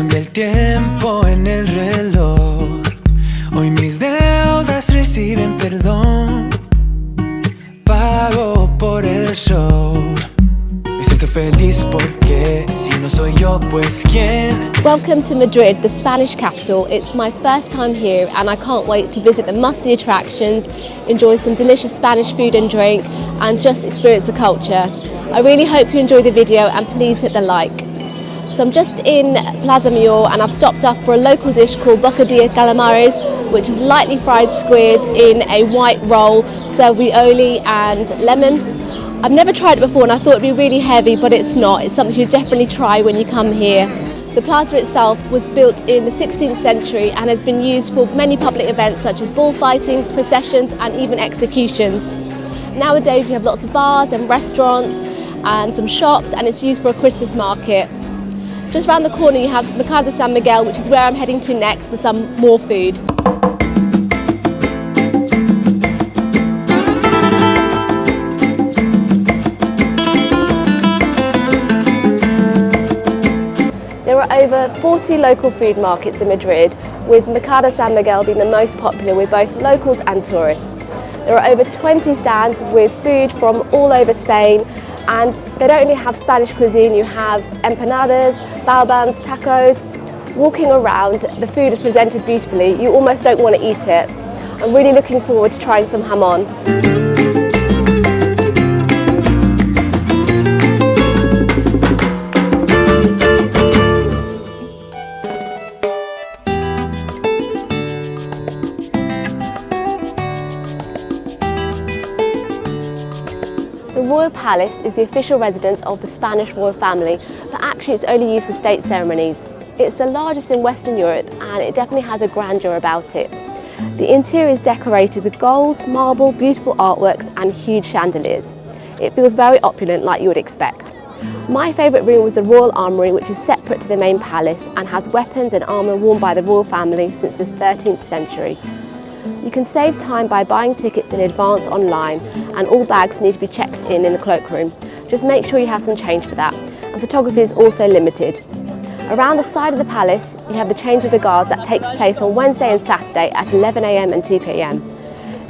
Cambia el tiempo en el reloj. Hoy mis deudas reciben perdón. Pago por el show. Me siento feliz porque si no soy yo, pues quién. Welcome to Madrid, the Spanish capital. It's my first time here and I can't wait to visit the must-see attractions, enjoy some delicious Spanish food and drink, and just experience the culture. I really hope you enjoy the video and please hit the like. So I'm just in Plaza Mayor and I've stopped off for a local dish called bocadillo calamares, which is lightly fried squid in a white roll served with aioli and lemon. I've never tried it before and I thought it'd be really heavy, but it's not. It's something you definitely try when you come here. The plaza itself was built in the 16th century and has been used for many public events such as bullfighting, processions and even executions. Nowadays you have lots of bars and restaurants and some shops, and it's used for a Christmas market. Just around the corner you have Mercado San Miguel, which is where I'm heading to next for some more food. There are over 40 local food markets in Madrid, with Mercado San Miguel being the most popular with both locals and tourists. There are over 20 stands with food from all over Spain, and they don't only have Spanish cuisine, you have empanadas, balbans, tacos. Walking around, the food is presented beautifully, you almost don't want to eat it. I'm really looking forward to trying some jamón. The Royal Palace is the official residence of the Spanish royal family, but actually it's only used for state ceremonies. It's the largest in Western Europe and it definitely has a grandeur about it. The interior is decorated with gold, marble, beautiful artworks and huge chandeliers. It feels very opulent like you would expect. My favourite room was the Royal Armoury, which is separate to the main palace and has weapons and armour worn by the royal family since the 13th century. You can save time by buying tickets in advance online, and all bags need to be checked in the cloakroom. Just make sure you have some change for that, and photography is also limited. Around the side of the palace you have the change of the guards that takes place on Wednesday and Saturday at 11 AM and 2 PM.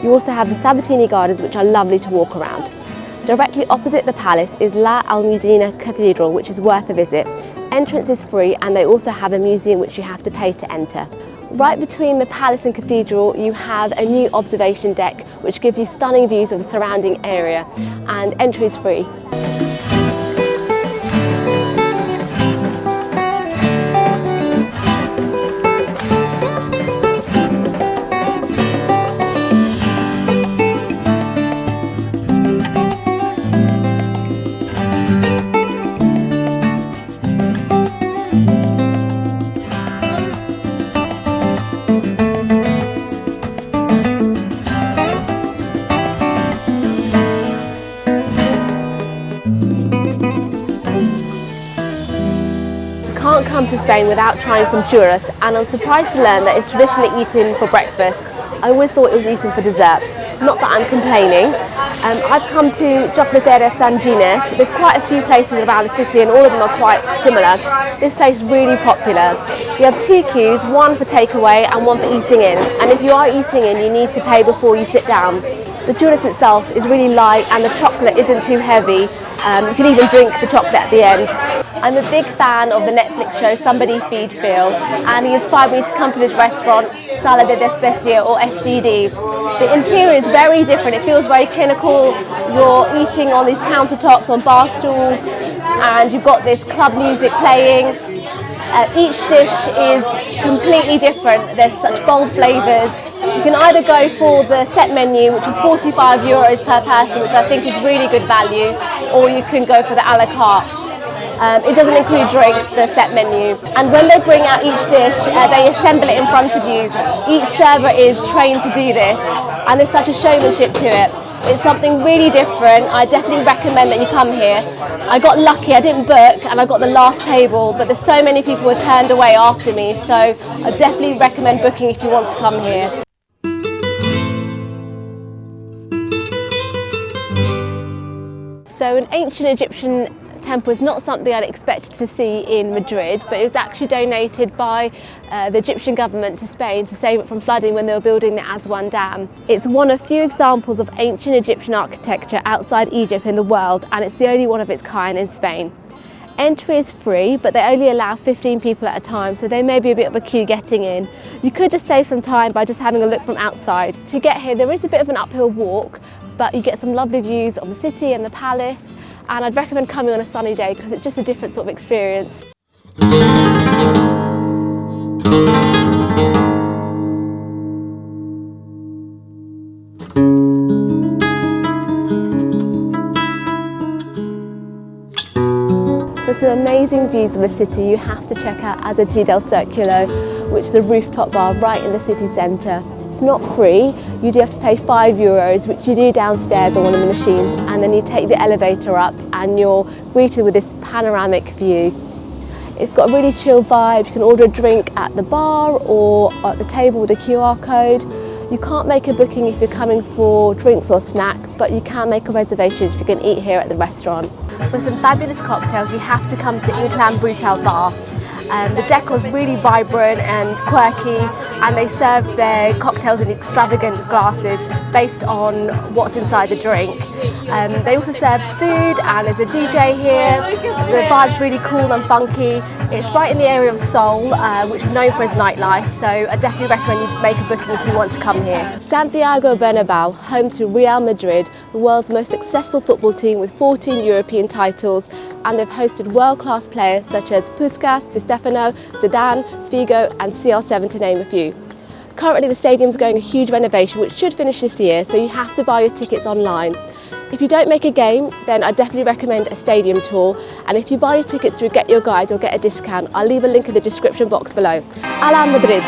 You also have the Sabatini Gardens, which are lovely to walk around. Directly opposite the palace is La Almudena Cathedral, which is worth a visit. Entrance is free and they also have a museum which you have to pay to enter. Right between the palace and cathedral you have a new observation deck which gives you stunning views of the surrounding area, and entry is free. Can't come to Spain without trying some churros, and I'm surprised to learn that it's traditionally eaten for breakfast. I always thought it was eaten for dessert. Not that I'm complaining. I've come to Chocolateria San Ginés. There's quite a few places around the city and all of them are quite similar. This place is really popular. You have two queues, one for takeaway and one for eating in. And if you are eating in, you need to pay before you sit down. The churros itself is really light and the chocolate isn't too heavy. You can even drink the chocolate at the end. I'm a big fan of the Netflix show Somebody Feed Phil, and he inspired me to come to this restaurant, Sala de Despecia or SDD. The interior is very different, it feels very clinical. You're eating on these countertops on bar stools and you've got this club music playing. Each dish is completely different, there's such bold flavours. You can either go for the set menu, which is €45 per person, which I think is really good value, or you can go for the a la carte. It doesn't include drinks, the set menu. And when they bring out each dish, they assemble it in front of you. Each server is trained to do this, and there's such a showmanship to it. It's something really different. I definitely recommend that you come here. I got lucky, I didn't book, and I got the last table, but there's so many people who were turned away after me, so I definitely recommend booking if you want to come here. So an ancient Egyptian temple is not something I'd expected to see in Madrid, but it was actually donated by the Egyptian government to Spain to save it from flooding when they were building the Aswan Dam. It's one of few examples of ancient Egyptian architecture outside Egypt in the world, and it's the only one of its kind in Spain. Entry is free, but they only allow 15 people at a time, so there may be a bit of a queue getting in. You could just save some time by just having a look from outside. To get here, there is a bit of an uphill walk, but you get some lovely views of the city and the palace, and I'd recommend coming on a sunny day because it's just a different sort of experience. For some amazing views of the city, you have to check out Azotea del Circulo, which is a rooftop bar right in the city centre. It's not free, you do have to pay €5, which you do downstairs on one of the machines, and then you take the elevator up and you're greeted with this panoramic view. It's got a really chill vibe. You can order a drink at the bar or at the table with a QR code. You can't make a booking if you're coming for drinks or snack, but you can make a reservation if you can eat here at the restaurant. For some fabulous cocktails, you have to come to Inclán Brutal Bar. The decor is really vibrant and quirky, and they serve their cocktails in extravagant glasses based on what's inside the drink. They also serve food, and there's a DJ here. The vibe's really cool and funky. It's right in the area of Sol, which is known for its nightlife, so I definitely recommend you make a booking if you want to come here. Santiago Bernabeu, home to Real Madrid, the world's most successful football team with 14 European titles, and they've hosted world-class players such as Puskas, Di Stefano, Zidane, Figo and CR7 to name a few. Currently the stadium's going a huge renovation which should finish this year, so you have to buy your tickets online. If you don't make a game, then I definitely recommend a stadium tour, and if you buy your tickets through Get Your Guide, you'll get a discount. I'll leave a link in the description box below. Ala Madrid!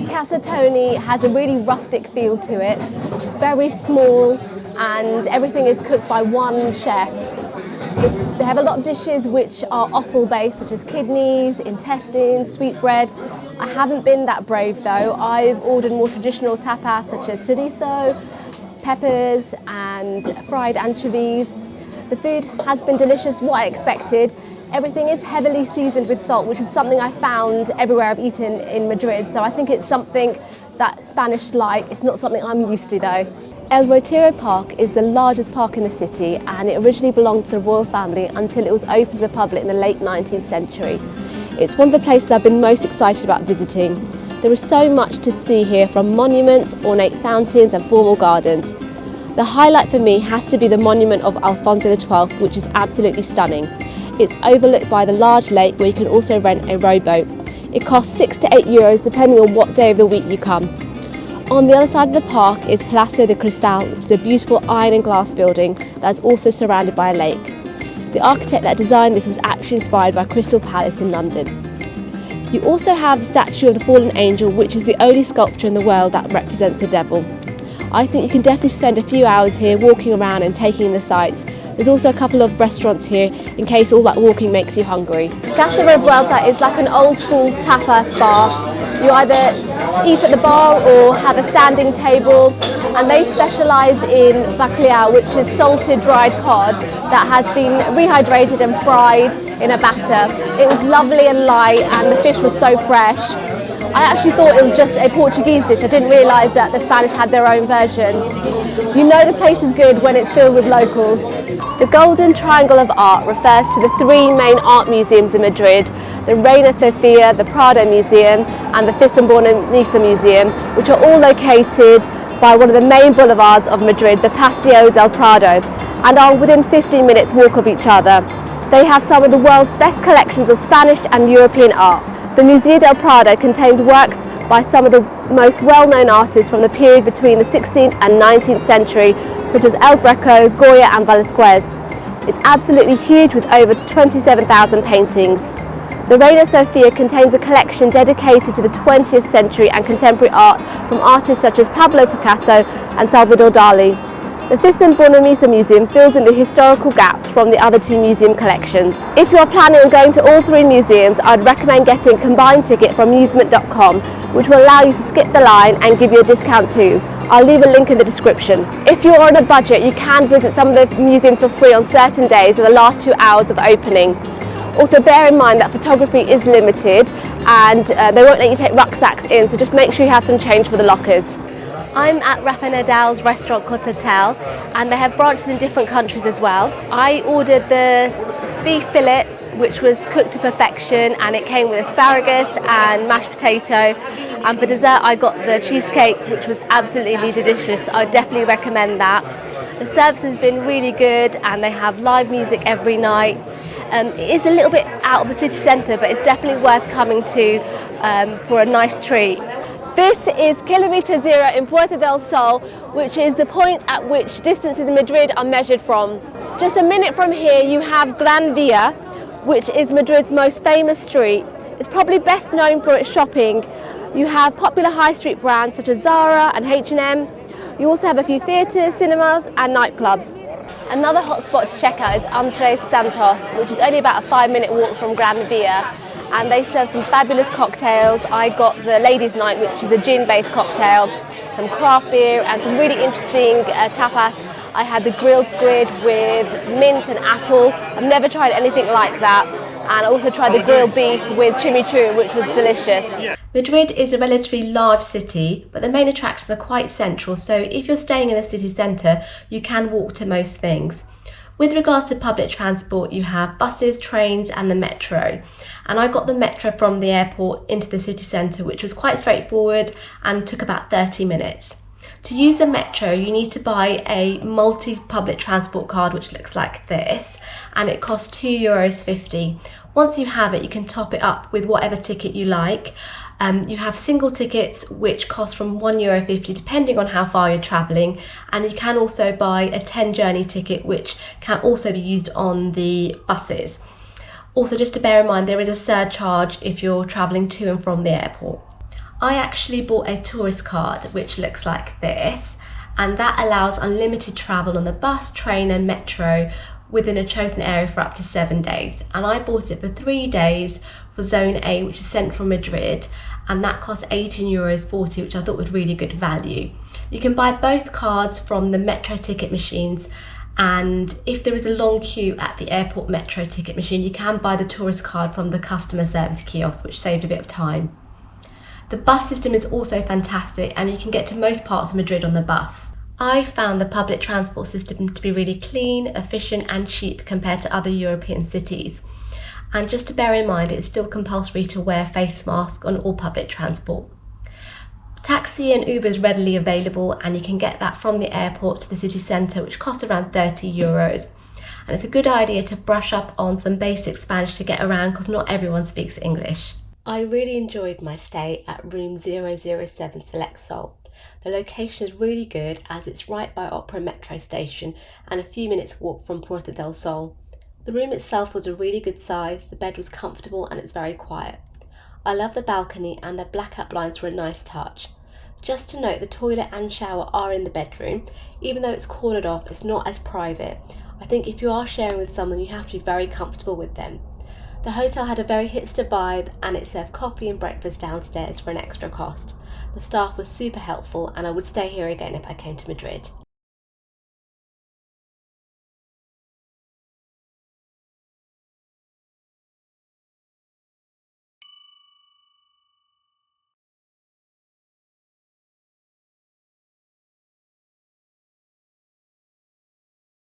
Casa Tony has a really rustic feel to it. It's very small and everything is cooked by one chef. They have a lot of dishes which are offal based, such as kidneys, intestines, sweetbread. I haven't been that brave though. I've ordered more traditional tapas such as chorizo, peppers and fried anchovies. The food has been delicious, what I expected. Everything is heavily seasoned with salt, which is something I found everywhere I've eaten in Madrid, so I think it's something that Spanish like. It's not something I'm used to though. El Retiro Park is the largest park in the city, and it originally belonged to the royal family until it was opened to the public in the late 19th century. It's one of the places I've been most excited about visiting. There is so much to see here, from monuments, ornate fountains and formal gardens. The highlight for me has to be the monument of Alfonso XII, which is absolutely stunning. It's overlooked by the large lake where you can also rent a rowboat. It costs €6 to €8 depending on what day of the week you come. On the other side of the park is Palacio de Cristal, which is a beautiful iron and glass building that's also surrounded by a lake. The architect that designed this was actually inspired by Crystal Palace in London. You also have the statue of the fallen angel, which is the only sculpture in the world that represents the devil. I think you can definitely spend a few hours here walking around and taking in the sights. There's also a couple of restaurants here in case all that walking makes you hungry. Casa Revuelta is like an old school tapas bar. You either eat at the bar or have a standing table, and they specialise in bacalhau, which is salted dried cod that has been rehydrated and fried in a batter. It was lovely and light and the fish was so fresh. I actually thought it was just a Portuguese dish. I didn't realise that the Spanish had their own version. You know the place is good when it's filled with locals. The Golden Triangle of Art refers to the three main art museums in Madrid, the Reina Sofia, the Prado Museum and the Thyssen-Bornemisza Museum, which are all located by one of the main boulevards of Madrid, the Paseo del Prado, and are within 15 minutes walk of each other. They have some of the world's best collections of Spanish and European art. The Museo del Prado contains works by some of the most well-known artists from the period between the 16th and 19th century, such as El Greco, Goya and Velázquez. It's absolutely huge with over 27,000 paintings. The Reina Sofia contains a collection dedicated to the 20th century and contemporary art from artists such as Pablo Picasso and Salvador Dali. The Thyssen-Bornemisza Museum fills in the historical gaps from the other two museum collections. If you are planning on going to all three museums, I'd recommend getting a combined ticket from amusement.com, which will allow you to skip the line and give you a discount too. I'll leave a link in the description. If you're on a budget, you can visit some of the museums for free on certain days in the last 2 hours of opening. Also bear in mind that photography is limited and they won't let you take rucksacks in, so just make sure you have some change for the lockers. I'm at Rafael Nadal's restaurant called Hotel, and they have branches in different countries as well. I ordered the beef fillet, which was cooked to perfection, and it came with asparagus and mashed potato. And for dessert I got the cheesecake, which was absolutely delicious. I definitely recommend that. The service has been really good and they have live music every night. It is a little bit out of the city centre, but it's definitely worth coming to for a nice treat. This is Kilometre Zero in Puerta del Sol, which is the point at which distances in Madrid are measured from. Just a minute from here you have Gran Via, which is Madrid's most famous street. It's probably best known for its shopping. You have popular high street brands such as Zara and H&M. You also have a few theatres, cinemas and nightclubs. Another hotspot to check out is Antres Santos, which is only about a 5-minute walk from Gran Via. And they serve some fabulous cocktails. I got the ladies' night, which is a gin-based cocktail, some craft beer and some really interesting tapas. I had the grilled squid with mint and apple. I've never tried anything like that. And I also tried the grilled beef with chimichurri, which was delicious. Madrid is a relatively large city, but the main attractions are quite central, so if you're staying in the city centre, you can walk to most things. With regards to public transport, you have buses, trains and the metro. And I got the metro from the airport into the city centre, which was quite straightforward and took about 30 minutes. To use the metro, you need to buy a multi-public transport card, which looks like this, and it costs €2.50. Once you have it, you can top it up with whatever ticket you like. You have single tickets which cost from €1.50 depending on how far you're travelling, and you can also buy a 10 journey ticket which can also be used on the buses. Also, just to bear in mind, there is a surcharge if you're travelling to and from the airport. I actually bought a tourist card which looks like this, and that allows unlimited travel on the bus, train and metro within a chosen area for up to 7 days. And I bought it for 3 days for Zone A, which is central Madrid, and that cost €18.40, which I thought was really good value. You can buy both cards from the metro ticket machines, and if there is a long queue at the airport metro ticket machine, you can buy the tourist card from the customer service kiosk, which saved a bit of time. The bus system is also fantastic, and you can get to most parts of Madrid on the bus. I found the public transport system to be really clean, efficient and cheap compared to other European cities. And just to bear in mind, it's still compulsory to wear a face mask on all public transport. Taxi and Uber is readily available, and you can get that from the airport to the city centre, which costs around €30. And it's a good idea to brush up on some basic Spanish to get around, because not everyone speaks English. I really enjoyed my stay at room 007 Select Sol. The location is really good as it's right by Opera metro station and a few minutes walk from Puerta del Sol. The room itself was a really good size, the bed was comfortable and it's very quiet. I love the balcony and the blackout blinds were a nice touch. Just to note, the toilet and shower are in the bedroom. Even though it's cornered off, it's not as private. I think if you are sharing with someone, you have to be very comfortable with them. The hotel had a very hipster vibe and it served coffee and breakfast downstairs for an extra cost. The staff was super helpful and I would stay here again if I came to Madrid.